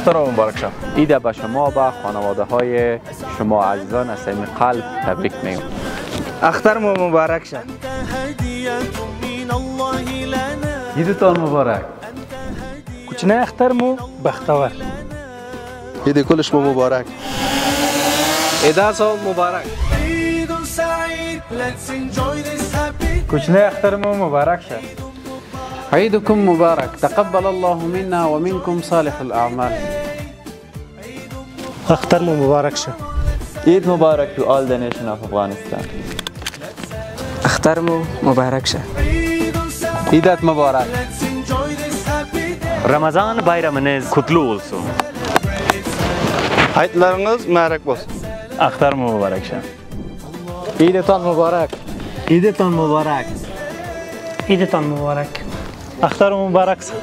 اختر مبارک شه. عید به شما و خانواده های شما عزیزان از صمیم قلب تبریک میگم. اختر مبارک شه. عیدتان مبارک. کوچنه اختر مو بختور. عید کلش مبارک. عید سال مبارک. کوچنه اختر مو مبارک شه. عيدكم مبارك تقبل الله منا ومنكم صالح الأعمال. اختر مو مبارک شه. Eid Mubarak to all the nation of Afghanistan. اختر مو مبارک شه. عیدت مبارک. Ramazan bayramınız kutlu olsun. Hayırlarınız mübarek olsun. Akhtar mübarek شه. عیدتان مبارک. عیدتان مبارک. عیدتان مبارک. اختر مبارک شه.